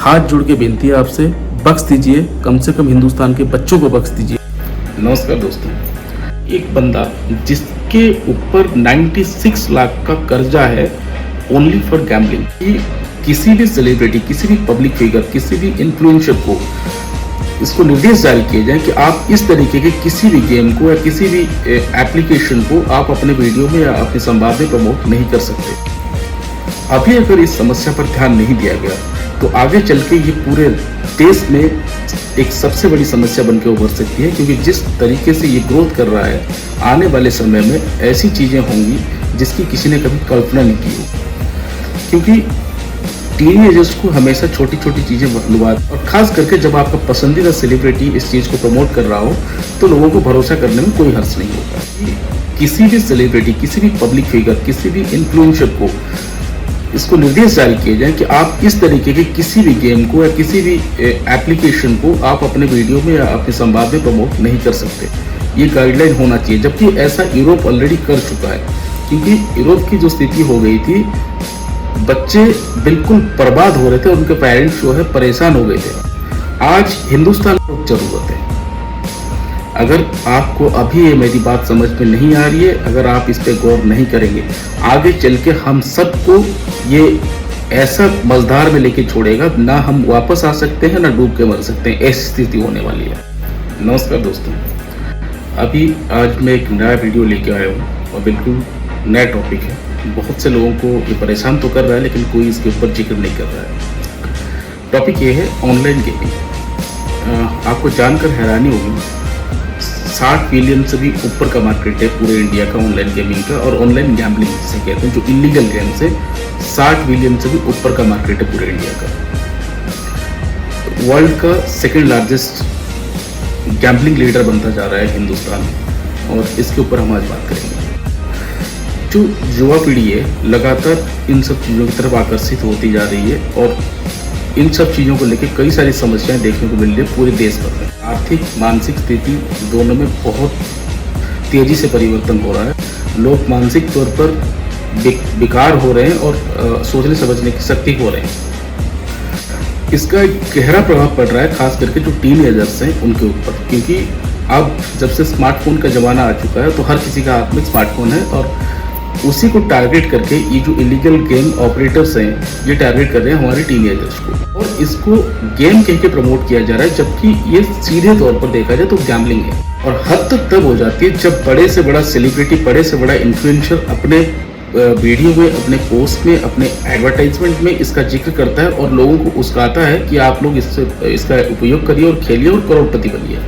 हाथ जोड़ के बेनती है आपसे, बख्श दीजिए, कम से कम हिंदुस्तान के बच्चों को बख्श दीजिए। नमस्कार दोस्तों, एक बंदा जिसके ऊपर 96 लाख का कर्जा है ओनली फॉर गैम्बलिंग, कि किसी भी सेलिब्रिटी, किसी भी पब्लिक फिगर, किसी भी इन्फ्लुएंसर को इसको निर्देश जारी किए जाए कि आप इस तरीके के किसी भी गेम को या किसी भी एप्लीकेशन को आप अपने वीडियो में या अपने संवाद में प्रमोट नहीं कर सकते। अभी अगर इस समस्या पर ध्यान नहीं दिया गया तो आगे चल के ये पूरे देश में एक सबसे बड़ी समस्या बनकर उभर सकती है, क्योंकि जिस तरीके से ये ग्रोथ कर रहा है, आने वाले समय में ऐसी चीज़ें होंगी जिसकी किसी ने कभी कल्पना नहीं की हो। क्योंकि टीनेजर्स को हमेशा छोटी छोटी चीज़ें लुभा, और खास करके जब आपका पसंदीदा सेलिब्रिटी इस चीज़ को प्रमोट कर रहा हो तो लोगों को भरोसा करने में कोई हर्ज नहीं होता। किसी भी सेलिब्रिटी, किसी भी पब्लिक फिगर, किसी भी इन्फ्लुएंसर को इसको निर्देश जारी किए जाए कि आप इस तरीके के किसी भी गेम को या किसी भी एप्लीकेशन को आप अपने वीडियो में या अपने संवाद में प्रमोट नहीं कर सकते। ये गाइडलाइन होना चाहिए, जबकि ऐसा यूरोप ऑलरेडी कर चुका है। क्योंकि यूरोप की जो स्थिति हो गई थी, बच्चे बिल्कुल बर्बाद हो रहे थे और उनके पेरेंट्स जो है परेशान हो गए थे। आज हिंदुस्तान को जरूरत है। अगर आपको अभी ये मेरी बात समझ में नहीं आ रही है, अगर आप इस पे गौर नहीं करेंगे, आगे चल के हम सबको ये ऐसा मझधार में लेके छोड़ेगा, ना हम वापस आ सकते हैं ना डूब के मर सकते हैं। ऐसी स्थिति होने वाली है। नमस्कार दोस्तों, अभी आज मैं एक नया वीडियो लेके आया हूँ और बिल्कुल नया टॉपिक है। बहुत से लोगों को ये परेशान तो कर रहा है, लेकिन कोई इसके ऊपर जिक्र नहीं कर रहा है। टॉपिक ये है ऑनलाइन गेमिंग। आपको जानकर हैरानी होगी, 60 बिलियन से भी ऊपर का मार्केट है पूरे इंडिया का ऑनलाइन गेमिंग का, और ऑनलाइन गैम्बलिंग जिसे कहते हैं, जो इलीगल गेम से 60 बिलियन से भी ऊपर का मार्केट है पूरे इंडिया का। वर्ल्ड का सेकंड लार्जेस्ट गैम्बलिंग लीडर बनता जा रहा है हिंदुस्तान, और इसके ऊपर हम आज बात करेंगे। जो युवा पीढ़ी है लगातार इन सब चीज़ों की तरफ आकर्षित होती जा रही है, और इन सब चीज़ों को लेकर कई सारी समस्याएं देखने को मिल रही है पूरे देश भर में। आर्थिक मानसिक स्थिति दोनों में बहुत तेजी से परिवर्तन हो रहा है। लोग मानसिक तौर पर बेकार हो रहे हैं और सोचने समझने की शक्ति खो रहे हैं। इसका एक गहरा प्रभाव पड़ रहा है खास करके जो टीनेजर्स हैं उनके ऊपर, क्योंकि अब जब से स्मार्टफोन का ज़माना आ चुका है तो हर किसी का हाथ में स्मार्टफोन है, और उसी को टारगेट करके ये जो इलीगल गेम ऑपरेटर्स हैं ये टारगेट कर रहे हैं हमारे टीनेजर्स को, और इसको गेम कह के प्रमोट किया जा रहा है, जबकि ये सीधे तौर पर देखा जाए तो गैम्बलिंग है। और हद तक तब हो जाती है जब बड़े से बड़ा सेलिब्रिटी, बड़े से बड़ा इन्फ्लुएंसर अपने वीडियो में, अपने पोस्ट में, अपने एडवर्टाइजमेंट में इसका जिक्र करता है और लोगों को उस्काता है कि आप लोग इसका उपयोग करिए और खेलिए और करोड़पति बनिए,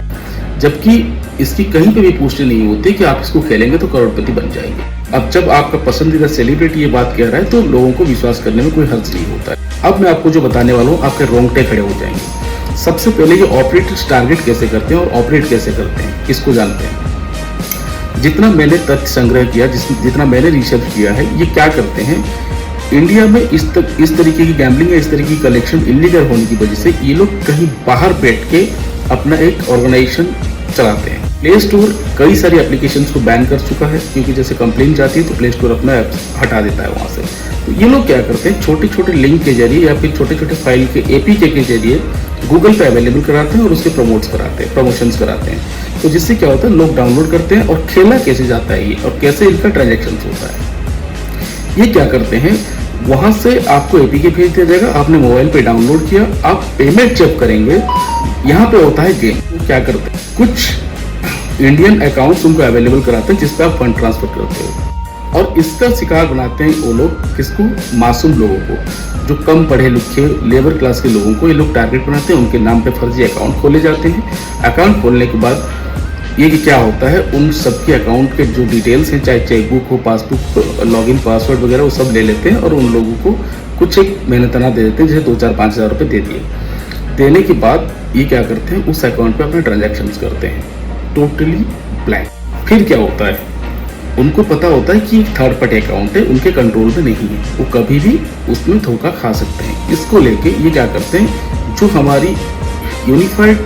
जबकि इसकी कहीं पे भी पुष्टि नहीं होती कि आप इसको खेलेंगे तो करोड़पति बन जाएंगे। अब जब आपका पसंदीदा सेलिब्रिटी ये बात कह रहा है तो लोगों को विश्वास करने में कोई हर्ज नहीं होता है। अब मैं आपको जो बताने वाला हूँ, आपके रोंगटे खड़े हो जाएंगे। सबसे पहले ये ऑपरेटर्स टारगेट कैसे करते हैं और ऑपरेट कैसे करते हैं, इसको जानते हैं। जितना मैंने तथ्य संग्रह किया, जितना मैंने रिसर्च किया है, ये क्या करते हैं, इंडिया में इस तरीके की गैम्बलिंग या इस तरीके की कलेक्शन इलीगल होने की वजह से ये लोग कहीं बाहर बैठ के अपना एक ऑर्गेनाइजेशन चलाते हैं। प्ले स्टोर कई सारी एप्लीकेशंस को बैन कर चुका है, क्योंकि जैसे कंप्लेंट जाती है तो प्ले स्टोर अपना ऐप हटा देता है वहाँ से। तो ये लोग क्या करते हैं, छोटे छोटे लिंक के जरिए या फिर छोटे छोटे फाइल के एपीके के जरिए गूगल पे अवेलेबल कराते हैं और उसके प्रमोशंस कराते हैं। तो जिससे क्या होता है, लोग डाउनलोड करते हैं और खेला कैसे जाता है ये, और कैसे इनका ट्रांजेक्शन होता है। ये क्या करते हैं, वहाँ से आपको एपीके भेज दिया जाएगा, आपने मोबाइल पे डाउनलोड किया, आप पेमेंट जब करेंगे, यहाँ पे होता है गेम। तो क्या करते हैं, कुछ इंडियन अकाउंट्स उनको अवेलेबल कराते हैं जिस पे आप फंड ट्रांसफर करते हो, और इसका शिकार बनाते हैं वो लोग, किसको, मासूम लोगों को, जो कम पढ़े लिखे लेबर क्लास के लोगों को ये लोग टारगेट बनाते हैं। उनके नाम पे फर्जी अकाउंट खोले जाते हैं। अकाउंट खोलने के बाद ये कि क्या होता है, उन सबके अकाउंट के जो डिटेल्स हैं, चाहे चेकबुक हो, पासबुक, लॉगिन पासवर्ड वगैरह, वो सब ले लेते हैं और उन लोगों को कुछ एक मेहनताना दे देते हैं, जैसे 2-4-5 हज़ार रुपये दे दिए। देने के बाद ये क्या करते हैं, उस अकाउंट पे अपने ट्रांजैक्शंस करते हैं टोटली ब्लैंक। फिर क्या होता है, उनको पता होता है कि थर्ड पार्टी अकाउंट है, उनके कंट्रोल में नहीं है, वो कभी भी उसमें धोखा खा सकते हैं। इसको लेके ये क्या करते हैं, जो हमारी यूनिफाइड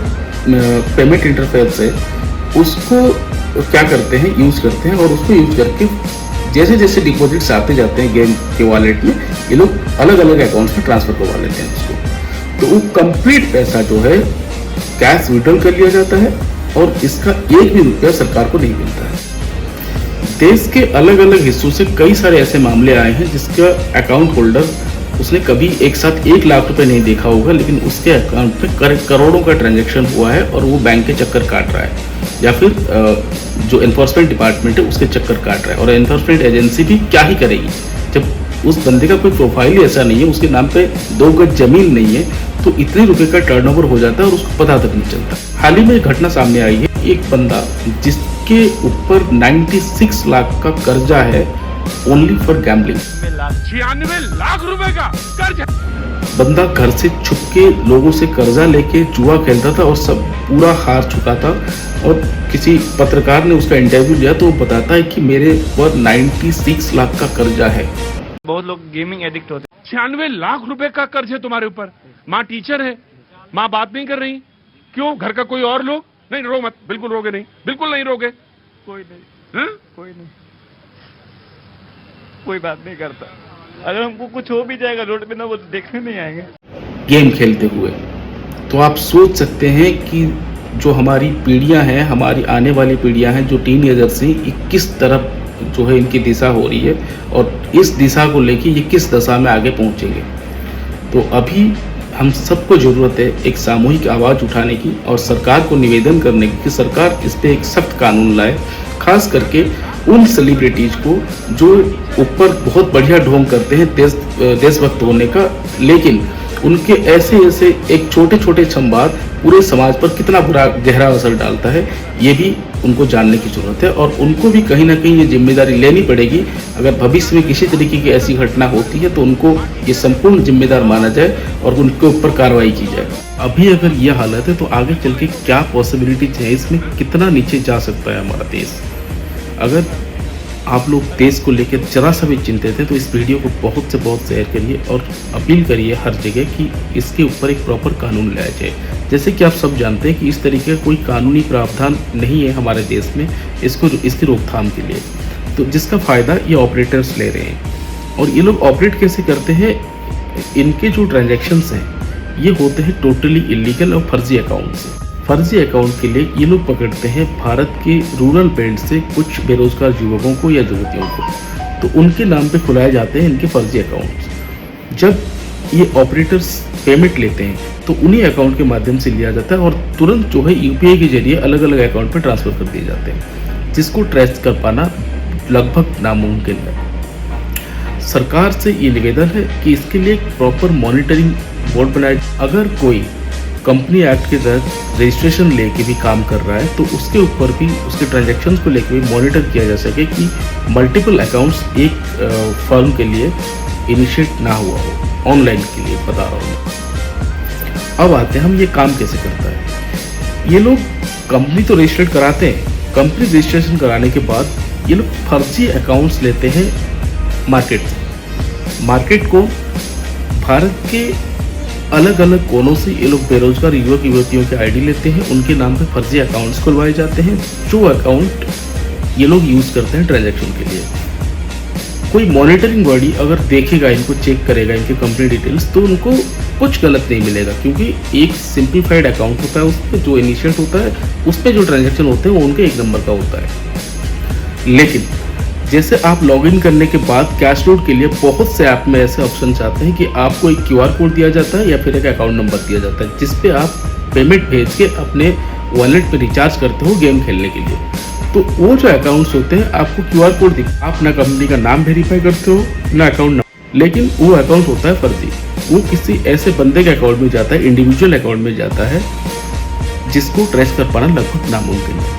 पेमेंट इंटरफेस है उसको क्या करते हैं, यूज़ करते हैं, और उसको यूज़ करके जैसे जैसे डिपॉजिट्स आते जाते हैं गेम के वॉलेट में, ये लोग अलग अलग अकाउंट्स में ट्रांसफ़र करवा लेते हैं उसको। तो वो कंप्लीट पैसा जो है कैश विड्रॉल कर लिया जाता है और इसका एक भी रुपया सरकार को नहीं मिलता है। देश के अलग अलग हिस्सों से कई सारे ऐसे मामले आए हैं जिसका अकाउंट होल्डर उसने कभी एक साथ 1 लाख रुपए नहीं देखा होगा, लेकिन उसके अकाउंट में करोड़ों का ट्रांजैक्शन हुआ है और वो बैंक के चक्कर काट रहा है या फिर जो एनफोर्समेंट डिपार्टमेंट है उसके चक्कर काट रहा है। और एनफोर्समेंट एजेंसी भी क्या ही करेगी जब उस बंदे का कोई प्रोफाइल ही ऐसा नहीं है, उसके नाम पे 2 गज जमीन नहीं है, तो इतने रुपए का टर्नओवर हो जाता है और उसको पता तक नहीं चलता। हाल ही में एक घटना सामने आई है, एक बंदा जिसके ऊपर 96 लाख का कर्जा है ओनली फॉर गैम्बलिंग। 96 लाख रुपए का कर्ज। बंदा घर से छुप के लोगों से कर्जा लेके जुआ खेलता था और सब पूरा हार चुका था। और किसी पत्रकार ने उसका इंटरव्यू लिया तो वो बताता है कि मेरे ऊपर 96 लाख का कर्जा है। बहुत लोग गेमिंग एडिक्ट होते हैं। 96 लाख रुपए का कर्ज है तुम्हारे ऊपर। माँ टीचर है, माँ बात नहीं कर रही, क्यों? घर का कोई और लोग? नहीं रो मत, बिल्कुल रोगे नहीं, बिल्कुल नहीं रोगे। कोई नहीं, हाँ? कोई नहीं, कोई बात नहीं करता। अगर हमको कुछ हो भी जाएगा रोड पे ना, वो देखने नहीं आएंगे। गेम खेलते हुए तो आप सोच सकते हैं कि जो हमारी पीढ़ियां हैं, हमारी आने वाली पीढ़ियां हैं, जो टीनएजर्स हैं, ये किस तरफ जो है इनकी दिशा हो रही है और इस दिशा को लेके ये किस दशा में आगे पहुंचेंगे। तो अभी हम सबको ज़रूरत है एक सामूहिक आवाज़ उठाने की और सरकार को निवेदन करने की कि सरकार इस पे एक सख्त कानून लाए, खास करके उन सेलिब्रिटीज को जो ऊपर बहुत बढ़िया ढोंग करते हैं देशभक्त होने का, लेकिन उनके ऐसे ऐसे एक छोटे छोटे संवाद पूरे समाज पर कितना बुरा गहरा असर डालता है, ये भी उनको जानने की जरूरत है। और उनको भी कहीं ना कहीं ये जिम्मेदारी लेनी पड़ेगी। अगर भविष्य में किसी तरीके की ऐसी घटना होती है तो उनको ये संपूर्ण जिम्मेदार माना जाए और उनके ऊपर कार्रवाई की जाए। अभी अगर ये हालत है तो आगे चल के क्या पॉसिबिलिटीज है, इसमें कितना नीचे जा सकता है हमारा देश। अगर आप लोग देश को लेकर जरा सा भी चिंतित हैं तो इस वीडियो को बहुत से बहुत शेयर करिए और अपील करिए हर जगह कि इसके ऊपर एक प्रॉपर कानून लाया जाए। जैसे कि आप सब जानते हैं कि इस तरीके का कोई कानूनी प्रावधान नहीं है हमारे देश में इसकी रोकथाम के लिए, तो जिसका फ़ायदा ये ऑपरेटर्स ले रहे हैं। और ये लोग ऑपरेट कैसे करते हैं, इनके जो ट्रांजेक्शन्स हैं ये होते हैं टोटली इलीगल और फर्जी अकाउंट से। फर्जी अकाउंट के लिए ये लोग पकड़ते हैं भारत के रूरल बेल्ट से कुछ बेरोजगार युवकों को या युवतियों को, तो उनके नाम पे खुलाए जाते हैं इनके फर्जी अकाउंट्स। जब ये ऑपरेटर्स पेमेंट लेते हैं तो उन्हीं अकाउंट के माध्यम से लिया जाता है और तुरंत जो है यूपीआई के जरिए अलग अलग अकाउंट पे ट्रांसफर कर दिए जाते हैं, जिसको ट्रेस कर पाना लगभग नामुमकिन है। सरकार से ये निवेदन है कि इसके लिए एक प्रॉपर मॉनिटरिंग बोर्ड बनाए। अगर कोई कंपनी एक्ट के तहत रजिस्ट्रेशन लेके भी काम कर रहा है तो उसके ऊपर भी उसके ट्रांजैक्शंस को लेकर भी मॉनिटर किया जा सके कि मल्टीपल अकाउंट्स एक फर्म के लिए इनिशिएट ना हुआ हो। ऑनलाइन के लिए बता रहा हूँ। अब आते हैं हम ये काम कैसे करता है। ये लोग कंपनी तो रजिस्टर्ड कराते हैं, कंपनी रजिस्ट्रेशन कराने के बाद ये लोग फर्जी अकाउंट्स लेते हैं मार्केट से। मार्केट को भारत के अलग अलग कोनों से ये लोग बेरोजगार युवक युवतियों के आईडी लेते हैं, उनके नाम पे फर्जी अकाउंट्स खुलवाए जाते हैं, जो अकाउंट ये लोग यूज़ करते हैं ट्रांजैक्शन के लिए। कोई मॉनिटरिंग बॉडी अगर देखेगा, इनको चेक करेगा इनके कंपनी डिटेल्स, तो उनको कुछ गलत नहीं मिलेगा, क्योंकि एक सिंप्लीफाइड अकाउंट होता है, उस पर जो इनिशिएट होता है उस पर जो ट्रांजैक्शन होते हैं वो उनके 1 नंबर का होता है। लेकिन जैसे आप लॉगिन करने के बाद कैश लोड के लिए बहुत से ऐप में ऐसे ऑप्शन आते हैं कि आपको एक QR कोड दिया जाता है या फिर एक अकाउंट नंबर दिया जाता है, जिस पे आप पेमेंट भेज के अपने वॉलेट पे रिचार्ज करते हो गेम खेलने के लिए। तो वो जो अकाउंट्स होते हैं आपको QR कोड दिखा, आप ना कंपनी का नाम वेरीफाई करते हो ना अकाउंट नंबर, लेकिन वो अकाउंट होता है फर्जी। वो किसी ऐसे बंदे के अकाउंट में जाता है, इंडिविजुअल अकाउंट में जाता है, जिसको ट्रेस कर पाना लगभग नामुमकिन है।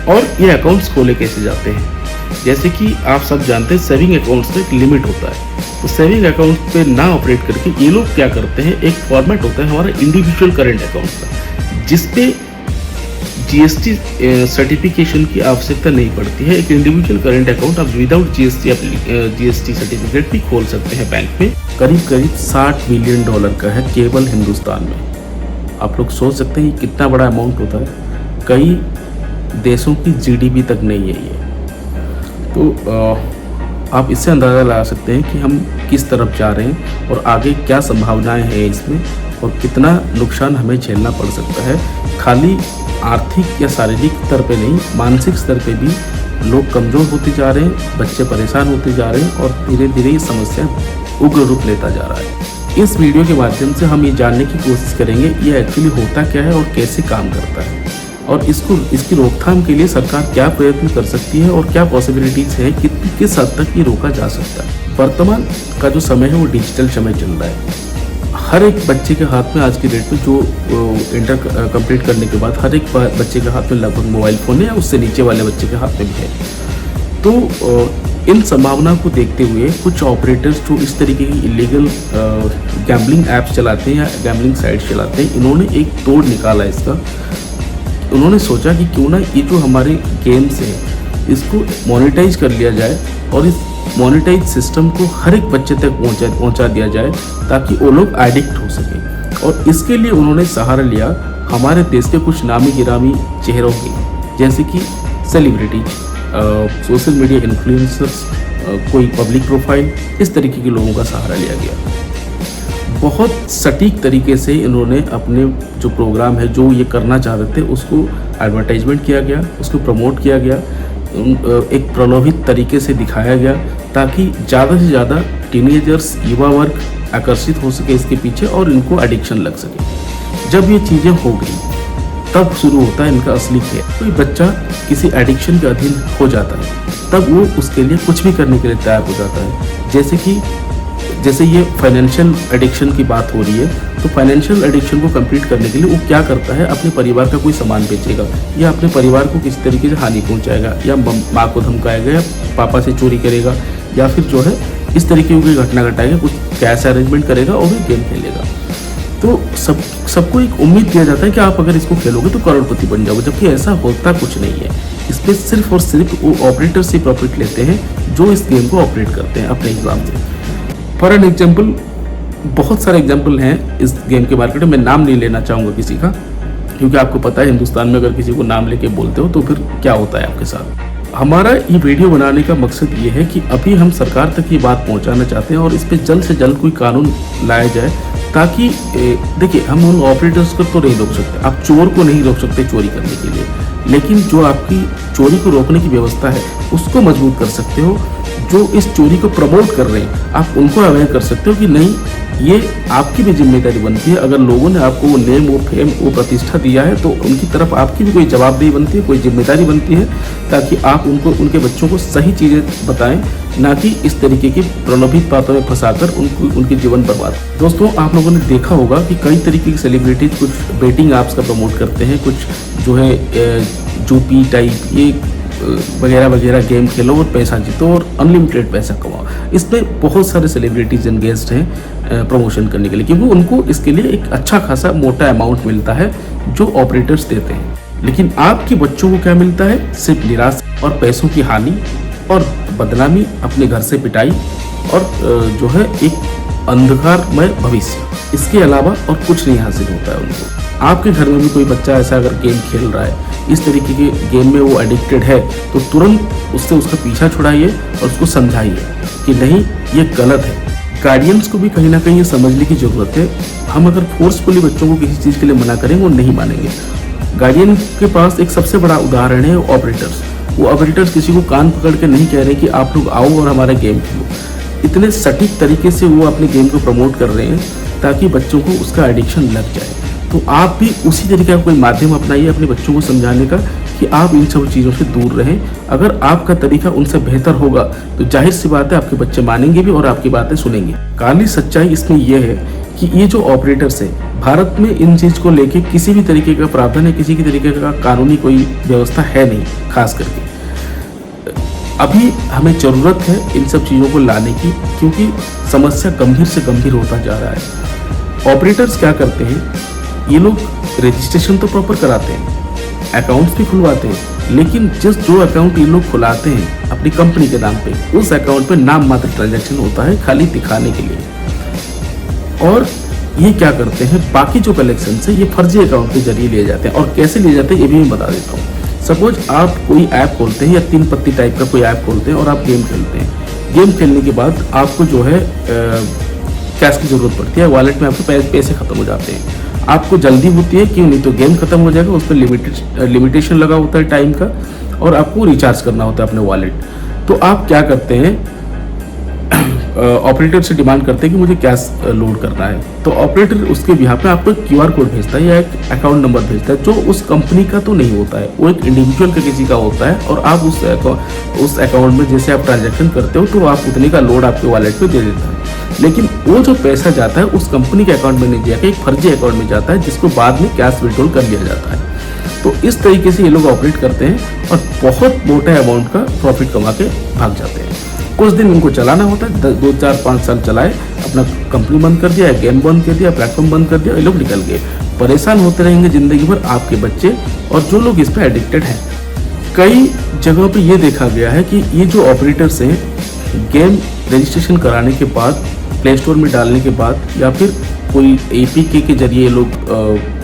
और ये अकाउंट्स खोले कैसे जाते हैं, जैसे कि आप सब जानते हैं सेविंग अकाउंट्स में एक लिमिट होता है, तो सेविंग अकाउंट पे ना ऑपरेट करके ये लोग क्या करते हैं, एक फॉर्मेट होता है हमारा इंडिविजुअल करंट अकाउंट का, जिसपे GST सर्टिफिकेशन की आवश्यकता नहीं पड़ती है। एक इंडिविजुअल करंट अकाउंट आप विदाउट GST सर्टिफिकेट भी खोल सकते हैं बैंक में। करीब करीब $60 मिलियन का है केवल हिंदुस्तान में। आप लोग सोच सकते हैं कितना बड़ा अमाउंट होता है, कई देशों की GDP तक नहीं है ये। तो आप इससे अंदाज़ा लगा सकते हैं कि हम किस तरफ जा रहे हैं और आगे क्या संभावनाएं हैं इसमें और कितना नुकसान हमें झेलना पड़ सकता है। खाली आर्थिक या शारीरिक स्तर पे नहीं, मानसिक स्तर पे भी लोग कमज़ोर होते जा रहे हैं, बच्चे परेशान होते जा रहे हैं और धीरे धीरे ये समस्या उग्र रूप लेता जा रहा है। इस वीडियो के माध्यम से हम ये जानने की कोशिश करेंगे ये एक्चुअली होता क्या है और कैसे काम करता है और इसकी रोकथाम के लिए सरकार क्या प्रयत्न कर सकती है और क्या पॉसिबिलिटीज़ है कि किस हद तक ये रोका जा सकता है। वर्तमान का जो समय है वो डिजिटल समय चल रहा है। हर एक बच्चे के हाथ में आज की डेट में जो इंटर कंप्लीट करने के बाद हर एक बच्चे के हाथ में लगभग मोबाइल फ़ोन है या उससे नीचे वाले बच्चे के हाथ में भी है। तो इन संभावना को देखते हुए कुछ ऑपरेटर्स जो इस तरीके की इलीगल गैम्बलिंग ऐप्स चलाते हैं या गैम्बलिंग साइट्स चलाते हैं, इन्होंने एक तोड़ निकाला इसका। उन्होंने सोचा कि क्यों ना ये जो हमारे गेम्स हैं इसको मोनेटाइज कर लिया जाए और इस मोनेटाइज सिस्टम को हर एक बच्चे तक पहुंचा दिया जाए ताकि वो लोग एडिक्ट हो सकें। और इसके लिए उन्होंने सहारा लिया हमारे देश के कुछ नामी गिरामी चेहरों की, जैसे कि सेलिब्रिटी, सोशल मीडिया इन्फ्लुएंसर्स, कोई पब्लिक प्रोफाइल, इस तरीके के लोगों का सहारा लिया गया। बहुत सटीक तरीके से इन्होंने अपने जो प्रोग्राम है, जो ये करना चाहते थे, उसको एडवर्टाइजमेंट किया गया, उसको प्रमोट किया गया, एक प्रलोभित तरीके से दिखाया गया ताकि ज़्यादा से ज़्यादा टीनेजर्स, युवा वर्ग आकर्षित हो सके इसके पीछे और इनको एडिक्शन लग सके। जब ये चीज़ें हो गई तब शुरू होता है इनका असली खेल। कोई बच्चा किसी एडिक्शन के अधीन हो जाता है तब वो उसके लिए कुछ भी करने के लिए तैयार हो जाता है। जैसे ये फाइनेंशियल एडिक्शन की बात हो रही है, तो फाइनेंशियल एडिक्शन को कंप्लीट करने के लिए वो क्या करता है, अपने परिवार का कोई सामान बेचेगा या अपने परिवार को किसी तरीके से हानि पहुंचाएगा या माँ को धमकाएगा या पापा से चोरी करेगा या फिर जो है इस तरीके की घटना घटाएगा, कुछ कैश अरेंजमेंट करेगा और फिर गेम खेलेगा। तो सबको एक उम्मीद दिया जाता है कि आप अगर इसको खेलोगे तो करोड़पति बन जाओगे, जबकि ऐसा होता कुछ नहीं है। इस पर सिर्फ और सिर्फ वो ऑपरेटर से प्रॉफिट लेते हैं जो इस गेम को ऑपरेट करते हैं अपने हिसाब से। फॉर एन एग्जाम्पल, बहुत सारे एग्जाम्पल हैं इस गेम के मार्केट में। मैं नाम नहीं लेना चाहूँगा किसी का, क्योंकि आपको पता है हिंदुस्तान में अगर किसी को नाम लेके बोलते हो तो फिर क्या होता है आपके साथ। हमारा ये वीडियो बनाने का मकसद ये है कि अभी हम सरकार तक ये बात पहुंचाना चाहते हैं और इस पर जल्द से जल्द कोई कानून लाया जाए ताकि देखिए, हम उन ऑपरेटर्स को तो नहीं रोक सकते, आप चोर को नहीं रोक सकते चोरी करने के लिए, लेकिन जो आपकी चोरी को रोकने की व्यवस्था है उसको मजबूत कर सकते हो। जो इस चोरी को प्रमोट कर रहे हैं आप उनको अवेयर कर सकते हो कि नहीं, ये आपकी भी जिम्मेदारी बनती है। अगर लोगों ने आपको वो नेम, वो फेम, वो प्रतिष्ठा दिया है तो उनकी तरफ आपकी भी कोई जवाबदेही बनती है, कोई जिम्मेदारी बनती है, ताकि आप उनके बच्चों को सही चीज़ें बताएं, ना कि इस तरीके की प्रलोभित बातों में फंसाकर उनके जीवन बर्बाद। दोस्तों, आप लोगों ने देखा होगा कि कई तरीके की सेलिब्रिटीज कुछ बेटिंग ऐप्स का प्रमोट करते हैं, कुछ जो है जूपी टाइप, ये वगैरह वगैरह, गेम खेलो और पैसा जीतो और अनलिमिटेड पैसा कमाओ। इसमें बहुत सारे सेलिब्रिटीज एंगेज्ड हैं प्रमोशन करने के लिए, क्योंकि उनको इसके लिए एक अच्छा खासा मोटा अमाउंट मिलता है जो ऑपरेटर्स देते हैं। लेकिन आपके बच्चों को क्या मिलता है? सिर्फ निराशा और पैसों की हानि और बदनामी, अपने घर से पिटाई और जो है एक अंधकारमय भविष्य। इसके अलावा और कुछ नहीं हासिल होता है उनको। आपके घर में भी कोई बच्चा ऐसा अगर गेम खेल रहा है, इस तरीके के गेम में वो एडिक्टेड है, तो तुरंत उससे उसका पीछा छुड़ाइए और उसको समझाइए कि नहीं, ये गलत है। गार्डियंस को भी कहीं ना कहीं ये समझने की ज़रूरत है। हम अगर फोर्सफुली बच्चों को किसी चीज़ के लिए मना करें, वो नहीं मानेंगे। गार्डियन के पास एक सबसे बड़ा उदाहरण है ऑपरेटर्स। वो ऑपरेटर्स किसी को कान पकड़ के नहीं कह रहे कि आप लोग आओ और हमारा गेम खेलो। इतने सटीक तरीके से वो अपने गेम को प्रमोट कर रहे हैं ताकि बच्चों को उसका एडिक्शन लग जाए। तो आप भी उसी तरीके का कोई माध्यम अपनाइए अपने बच्चों को समझाने का कि आप इन सब चीज़ों से दूर रहें। अगर आपका तरीका उनसे बेहतर होगा तो जाहिर सी बात है आपके बच्चे मानेंगे भी और आपकी बातें सुनेंगे। काली सच्चाई इसमें यह है कि ये जो ऑपरेटर्स है, भारत में इन चीज़ को लेके किसी भी तरीके का प्रावधान है, किसी भी तरीके का कानूनी कोई व्यवस्था है नहीं। खास करके अभी हमें ज़रूरत है इन सब चीज़ों को लाने की, क्योंकि समस्या गंभीर से गंभीर होता जा रहा है। ऑपरेटर्स क्या करते हैं, ये लोग रजिस्ट्रेशन तो प्रॉपर कराते हैं, अकाउंट्स भी खुलवाते हैं, लेकिन जो अकाउंट ये लोग खुलाते हैं अपनी कंपनी के नाम पे, उस अकाउंट पे नाम मात्र ट्रांजैक्शन होता है, खाली दिखाने के लिए। और ये क्या करते हैं, बाकी जो कलेक्शन है ये फर्जी अकाउंट के जरिए लिए जाते हैं। और कैसे लिए जाते हैं ये भी मैं बता देता हूँ। सपोज आप कोई ऐप खोलते हैं या 3 पत्ती टाइप का कोई ऐप खोलते हैं और आप गेम खेलते हैं। गेम खेलने के बाद आपको जो है कैश की ज़रूरत पड़ती है, वॉलेट में आपके पैसे ख़त्म हो जाते हैं। आपको जल्दी होती है, क्यों नहीं तो गेम ख़त्म हो जाएगा, उस पर लिमिटेशन लगा होता है टाइम का, और आपको रिचार्ज करना होता है अपने वॉलेट। तो आप क्या करते हैं, ऑपरेटर से डिमांड करते हैं कि मुझे कैश लोड करना है, तो ऑपरेटर उसके बिहाफ पे आपको एक QR कोड भेजता है या एक अकाउंट नंबर भेजता है, जो उस कंपनी का तो नहीं होता है, वो एक इंडिविजुअल का किसी का होता है। और आप उस अकाउंट में जैसे आप ट्रांजैक्शन करते हो तो आप उतने का लोड आपके वॉलेट पे दे देता है। लेकिन वो जो पैसा जाता है उस कंपनी के अकाउंट में नहीं जाकर एक फर्जी अकाउंट में जाता है, जिसको बाद में कैश विड्रॉल कर लिया जाता है। तो इस तरीके से ये लोग ऑपरेट करते हैं और बहुत मोटा अमाउंट का प्रॉफिट कमा के भाग जाते हैं। कुछ दिन उनको चलाना होता है, 2, 4, 5 साल चलाए, अपना कंपनी बंद कर दिया, गेम बंद कर दिया, प्लेटफॉर्म बंद कर दिया, ये लोग निकल गए। परेशान होते रहेंगे जिंदगी भर आपके बच्चे और जो लोग इस पर एडिक्टेड हैं। कई जगहों पे ये देखा गया है कि ये जो ऑपरेटर्स हैं, गेम रजिस्ट्रेशन कराने के बाद, प्ले स्टोर में डालने के बाद, या फिर कोई APK के जरिए ये लोग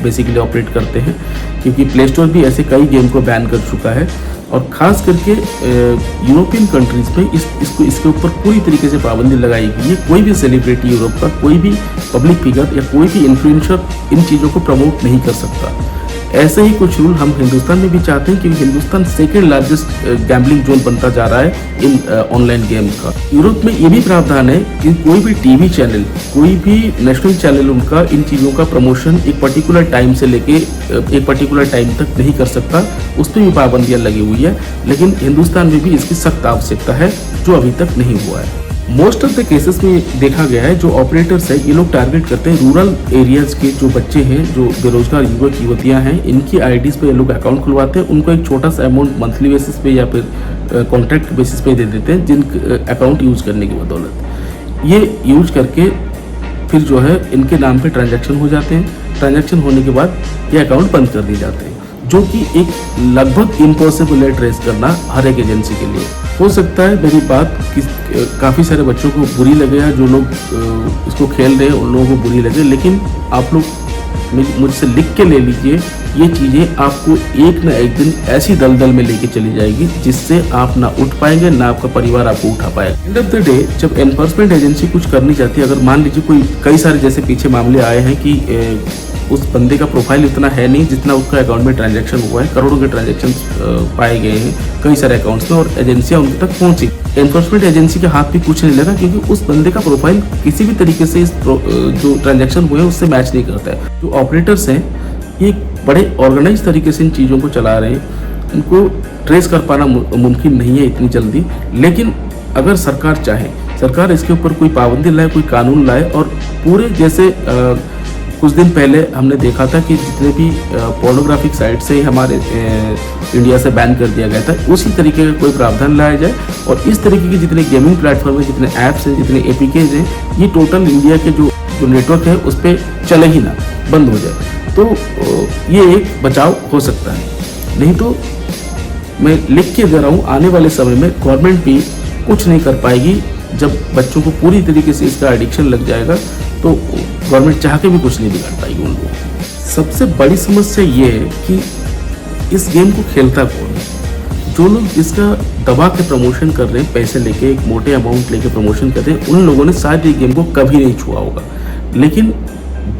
बेसिकली ऑपरेट करते हैं, क्योंकि प्ले स्टोर भी ऐसे कई गेम को बैन कर चुका है। और ख़ास करके यूरोपियन कंट्रीज़ में इसके ऊपर पूरी तरीके से पाबंदी लगाई गई है। कोई भी सेलिब्रिटी यूरोप का, कोई भी पब्लिक फिगर या कोई भी इन्फ्लुएंसर इन चीज़ों को प्रमोट नहीं कर सकता। ऐसे ही कुछ रूल हम हिंदुस्तान में भी चाहते हैं, क्योंकि Hindustan second largest gambling zone बनता जा रहा है इन ऑनलाइन गेम का। यूरोप में ये भी प्रावधान है कि कोई भी टीवी चैनल, कोई भी नेशनल चैनल उनका इन चीज़ों का प्रमोशन एक पर्टिकुलर टाइम से लेके एक पर्टिकुलर टाइम तक नहीं कर सकता, उस पर भी पाबंदियाँ लगी हुई है। लेकिन हिंदुस्तान में भी इसकी सख्त आवश्यकता है, जो अभी तक नहीं हुआ है। मोस्ट ऑफ द केसेस में देखा गया है जो ऑपरेटर्स है, ये लोग टारगेट करते हैं रूरल एरियाज़ के जो बच्चे हैं, जो बेरोजगार युवक युवतियाँ हैं, इनकी IDs पे ये लोग अकाउंट खुलवाते हैं। उनको एक छोटा सा अमाउंट मंथली बेसिस पे या फिर कॉन्ट्रैक्ट बेसिस पे दे देते हैं, जिन अकाउंट यूज़ करने की बदौलत ये यूज करके फिर जो है इनके नाम पे ट्रांजैक्शन हो जाते हैं। ट्रांजैक्शन होने के बाद ये अकाउंट बंद कर दिए जाते हैं, जो कि एक लगभग इम्पॉसिबल है ट्रेस करना हर एक एजेंसी के लिए। हो सकता है मेरी बात काफ़ी सारे बच्चों को बुरी लगे, या जो लोग इसको खेल रहे हैं उन लोगों को बुरी लगे, लेकिन आप लोग मुझसे लिख के ले लीजिए, ये चीज़ें आपको एक ना एक दिन ऐसी दलदल में लेके चली जाएगी जिससे आप ना उठ पाएंगे, ना आपका परिवार आपको उठा पाएगा। एंड ऑफ द डे जब एनफोर्समेंट एजेंसी कुछ करनी चाहती है, अगर मान लीजिए कोई कई सारे जैसे पीछे मामले आए हैं कि उस बंदे का प्रोफाइल इतना है नहीं जितना उसका अकाउंट में ट्रांजैक्शन हुआ है, करोड़ों के ट्रांजैक्शन पाए गए हैं कई सारे अकाउंट्स में, और एजेंसियां उनके तक पहुंची। एनफोर्समेंट एजेंसी के हाथ भी कुछ नहीं लगा, क्योंकि उस बंदे का प्रोफाइल किसी भी तरीके से इस जो ट्रांजैक्शन हुए हैं उससे मैच नहीं करता है। जो ऑपरेटर्स हैं ये बड़े ऑर्गेनाइज तरीके से इन चीज़ों को चला रहे हैं, इनको ट्रेस कर पाना मुमकिन नहीं है इतनी जल्दी। लेकिन अगर सरकार चाहे, सरकार इसके ऊपर कोई पाबंदी लाए, कोई कानून लाए, और पूरे जैसे कुछ दिन पहले हमने देखा था कि जितने भी पोर्नोग्राफिक साइट से हमारे इंडिया से बैन कर दिया गया था, उसी तरीके का कोई प्रावधान लाया जाए, और इस तरीके के जितने गेमिंग प्लेटफॉर्म है, जितने ऐप्स हैं, जितने APKs हैं, ये टोटल इंडिया के जो नेटवर्क है उस पर चले ही ना, बंद हो जाए, तो ये एक बचाव हो सकता है। नहीं तो मैं लिख के दे रहा हूँ, आने वाले समय में गवर्नमेंट भी कुछ नहीं कर पाएगी। जब बच्चों को पूरी तरीके से इसका एडिक्शन लग जाएगा तो गवर्नमेंट चाह के भी कुछ नहीं बिगाड़ पाएगी उन लोगों को। सबसे बड़ी समस्या ये है कि इस गेम को खेलता कौन है। जो लोग इसका दबा के प्रमोशन कर रहे हैं, पैसे लेके एक मोटे अमाउंट लेके प्रमोशन कर रहे हैं, उन लोगों ने शायद ये गेम को कभी नहीं छुआ होगा। लेकिन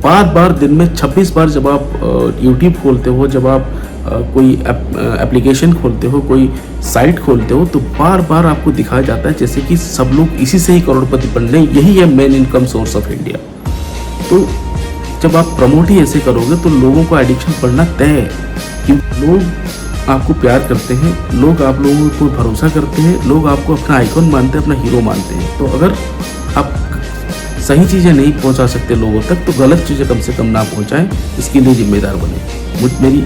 बार बार दिन में 26 बार जब आप यूट्यूब खोलते हो, जब आप कोई एप्लीकेशन खोलते हो, कोई साइट खोलते हो, तो बार बार आपको दिखाया जाता है जैसे कि सब लोग इसी से ही करोड़पति बन रहे हैं, यही है main income source of India. तो जब आप प्रमोट ही ऐसे करोगे तो लोगों को एडिक्शन बढ़ना तय है, क्योंकि लोग आपको प्यार करते हैं, लोग आप लोगों को भरोसा करते हैं, लोग आपको अपना आइकॉन मानते हैं, अपना हीरो मानते हैं। तो अगर आप सही चीज़ें नहीं पहुंचा सकते लोगों तक, तो गलत चीज़ें कम से कम ना पहुंचाएं, इसके लिए जिम्मेदार बने। मेरी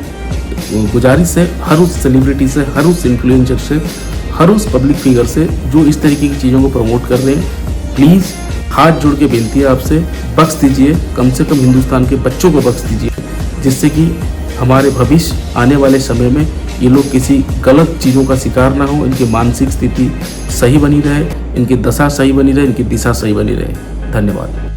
गुजारिश है हर उस सेलिब्रिटी से, हर उस इन्फ्लुएंसर से, हर उस पब्लिक फिगर से जो इस तरीके की चीज़ों को प्रमोट कर रहे हैं, प्लीज़ हाथ जोड़ के बेनती है आपसे, बख्श दीजिए, कम से कम हिंदुस्तान के बच्चों को बख्श दीजिए, जिससे कि हमारे भविष्य आने वाले समय में ये लोग किसी गलत चीज़ों का शिकार ना हो, इनकी मानसिक स्थिति सही बनी रहे, इनकी दशा सही बनी रहे, इनकी दिशा सही बनी रहे। धन्यवाद।